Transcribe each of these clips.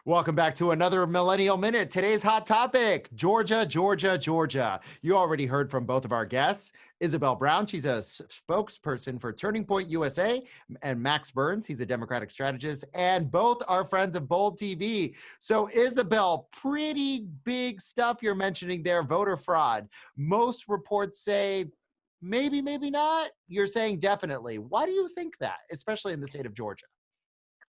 Welcome back to another Millennial Minute. Today's hot topic, Georgia, Georgia, Georgia. You already heard from both of our guests. Isabel Brown, she's a spokesperson for Turning Point USA, and Max Burns, he's a Democratic strategist, and both are friends of Bold TV. So Isabel, pretty big stuff you're mentioning there, voter fraud. Most reports say maybe, maybe not. You're saying definitely. Why do you think that, especially in the state of Georgia?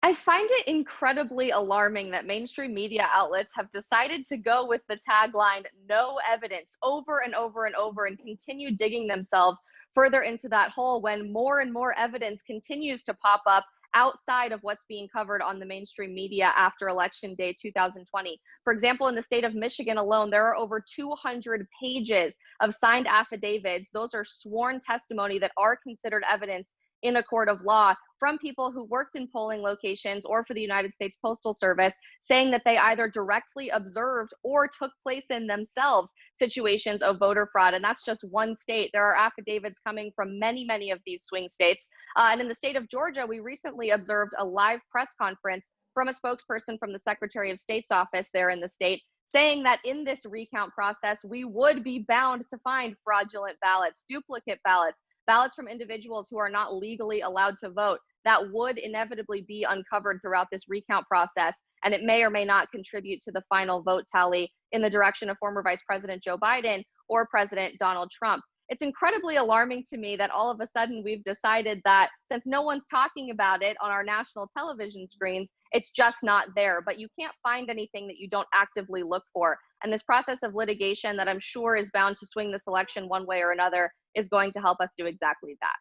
I find it incredibly alarming that mainstream media outlets have decided to go with the tagline, no evidence, over and over and over, and continue digging themselves further into that hole when more and more evidence continues to pop up outside of what's being covered on the mainstream media after Election Day 2020. For example, in the state of Michigan alone, there are over 200 pages of signed affidavits. Those are sworn testimony that are considered evidence in a court of law from people who worked in polling locations or for the United States Postal Service, saying that they either directly observed or took place in themselves situations of voter fraud. And that's just one state. There are affidavits coming from many, many of these swing states. And in the state of Georgia, we recently observed a live press conference from a spokesperson from the Secretary of State's office there in the state, saying that in this recount process, we would be bound to find fraudulent ballots, duplicate ballots, ballots from individuals who are not legally allowed to vote that would inevitably be uncovered throughout this recount process. And it may or may not contribute to the final vote tally in the direction of former Vice President Joe Biden or President Donald Trump. It's incredibly alarming to me that all of a sudden we've decided that since no one's talking about it on our national television screens, it's just not there. But you can't find anything that you don't actively look for. And this process of litigation that I'm sure is bound to swing this election one way or another is going to help us do exactly that.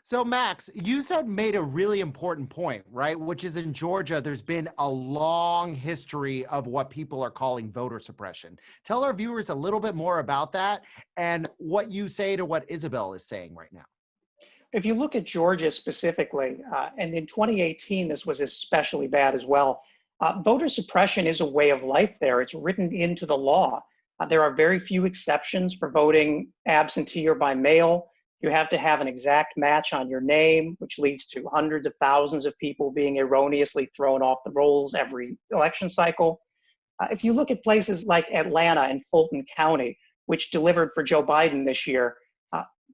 So, Max, you said made a really important point, right? Which is in Georgia, there's been a long history of what people are calling voter suppression. Tell our viewers a little bit more about that and what you say to what Isabel is saying right now. If you look at Georgia specifically, and in 2018, this was especially bad as well, voter suppression is a way of life there. It's written into the law. There are very few exceptions for voting absentee or by mail. You have to have an exact match on your name, which leads to hundreds of thousands of people being erroneously thrown off the rolls every election cycle. If you look at places like Atlanta and Fulton County, which delivered for Joe Biden this year,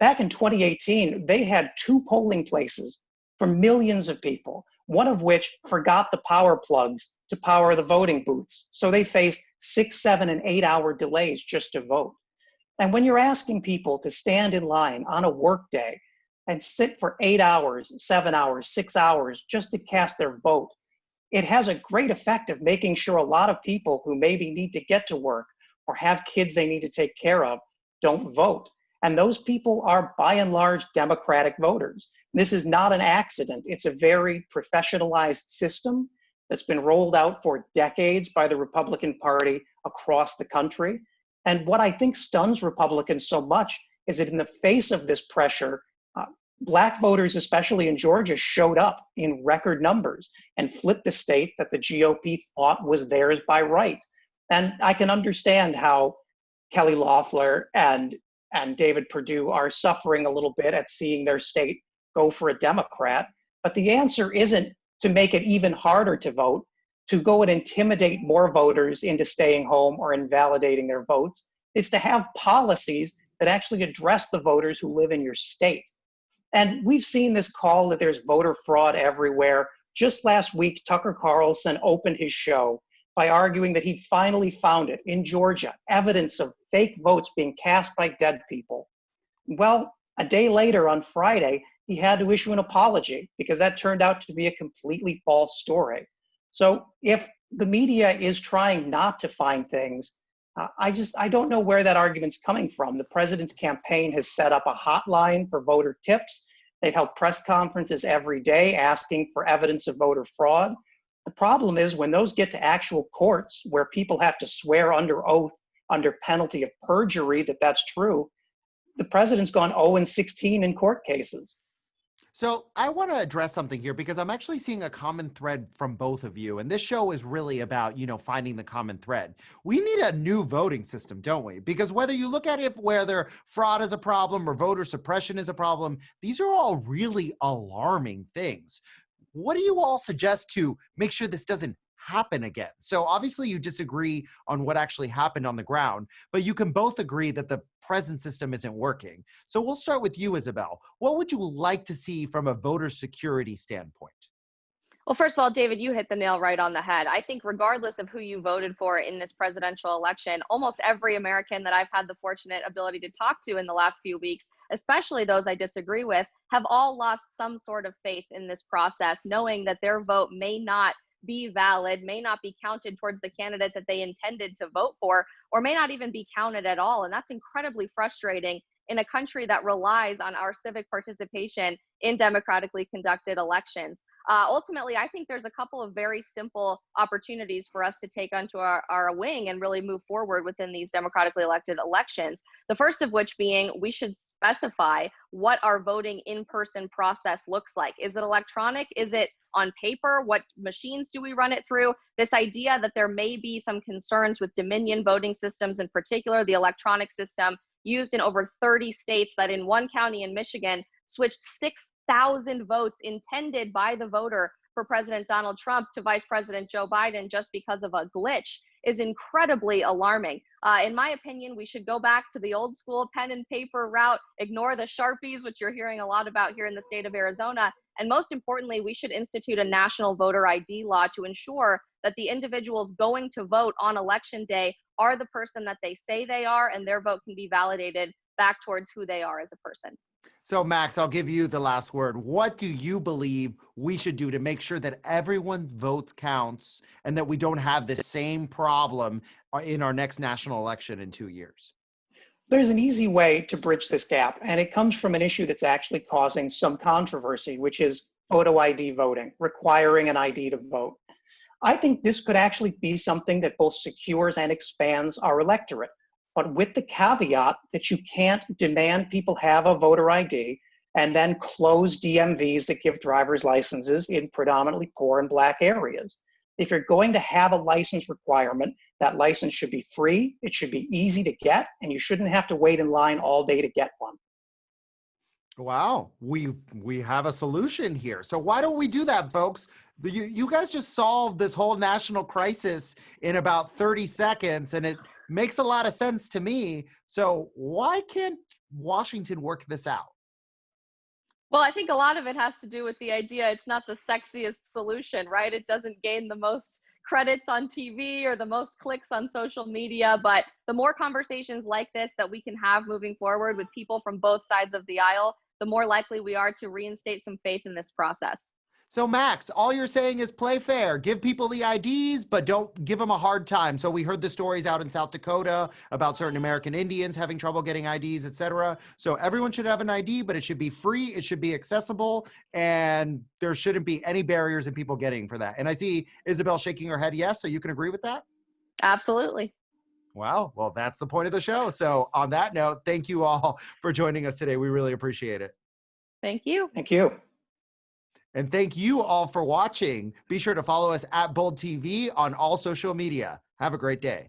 back in 2018, they had two polling places for millions of people, one of which forgot the power plugs to power the voting booths. So they faced 6, 7, and 8 hour delays just to vote. And when you're asking people to stand in line on a work day and sit for 8 hours, 7 hours, 6 hours just to cast their vote, it has a great effect of making sure a lot of people who maybe need to get to work or have kids they need to take care of don't vote. And those people are by and large Democratic voters. This is not an accident. It's a very professionalized system that's been rolled out for decades by the Republican Party across the country. And what I think stuns Republicans so much is that in the face of this pressure, Black voters, especially in Georgia, showed up in record numbers and flipped the state that the GOP thought was theirs by right. And I can understand how Kelly Loeffler and David Perdue are suffering a little bit at seeing their state go for a Democrat. But the answer isn't to make it even harder to vote, to go and intimidate more voters into staying home or invalidating their votes. It's to have policies that actually address the voters who live in your state. And we've seen this call that there's voter fraud everywhere. Just last week, Tucker Carlson opened his show by arguing that he'd finally found it in Georgia, evidence of fake votes being cast by dead people. Well, a day later on Friday, he had to issue an apology because that turned out to be a completely false story. So if the media is trying not to find things, I don't know where that argument's coming from. The president's campaign has set up a hotline for voter tips. They've held press conferences every day asking for evidence of voter fraud. The problem is when those get to actual courts where people have to swear under oath under penalty of perjury that that's true, the president's gone 0-16 in court cases. So I want to address something here because I'm actually seeing a common thread from both of you. And this show is really about, finding the common thread. We need a new voting system, don't we? Because whether you look at it, whether fraud is a problem or voter suppression is a problem, these are all really alarming things. What do you all suggest to make sure this doesn't happen again. So obviously you disagree on what actually happened on the ground, but you can both agree that the present system isn't working. So we'll start with you, Isabel. What would you like to see from a voter security standpoint? Well, first of all, David, you hit the nail right on the head. I think regardless of who you voted for in this presidential election, almost every American that I've had the fortunate ability to talk to in the last few weeks, especially those I disagree with, have all lost some sort of faith in this process, knowing that their vote may not be valid, may not be counted towards the candidate that they intended to vote for, or may not even be counted at all. And that's incredibly frustrating in a country that relies on our civic participation in democratically conducted elections. Ultimately, I think there's a couple of very simple opportunities for us to take onto our wing and really move forward within these democratically elected elections. The first of which being we should specify what our voting in-person process looks like. Is it electronic? Is it on paper? What machines do we run it through? This idea that there may be some concerns with Dominion voting systems, in particular the electronic system used in over 30 states, that in one county in Michigan switched 6,000 votes intended by the voter for President Donald Trump to Vice President Joe Biden just because of a glitch, is incredibly alarming. In my opinion, we should go back to the old school pen and paper route, ignore the Sharpies, which you're hearing a lot about here in the state of Arizona. And most importantly, we should institute a national voter ID law to ensure that the individuals going to vote on election day are the person that they say they are, and their vote can be validated back towards who they are as a person. So Max, I'll give you the last word. What do you believe we should do to make sure that everyone's votes counts and that we don't have the same problem in our next national election in 2 years? There's an easy way to bridge this gap, and it comes from an issue that's actually causing some controversy, which is photo ID voting, requiring an ID to vote. I think this could actually be something that both secures and expands our electorate, but with the caveat that you can't demand people have a voter ID and then close DMVs that give driver's licenses in predominantly poor and Black areas. If you're going to have a license requirement, that license should be free, it should be easy to get, and you shouldn't have to wait in line all day to get one. Wow, we have a solution here. So why don't we do that, folks? You guys just solved this whole national crisis in about 30 seconds, and it makes a lot of sense to me. So why can't Washington work this out? Well, I think a lot of it has to do with the idea it's not the sexiest solution, right? It doesn't gain the most credits on TV or the most clicks on social media, but the more conversations like this that we can have moving forward with people from both sides of the aisle, the more likely we are to reinstate some faith in this process. So Max, all you're saying is play fair, give people the IDs, but don't give them a hard time. So we heard the stories out in South Dakota about certain American Indians having trouble getting IDs, etc. So everyone should have an ID, but it should be free, it should be accessible, and there shouldn't be any barriers in people getting for that. And I see Isabel shaking her head yes, so you can agree with that? Absolutely. Wow, well, that's the point of the show. So on that note, thank you all for joining us today. We really appreciate it. Thank you. Thank you. And thank you all for watching. Be sure to follow us at Bold TV on all social media. Have a great day.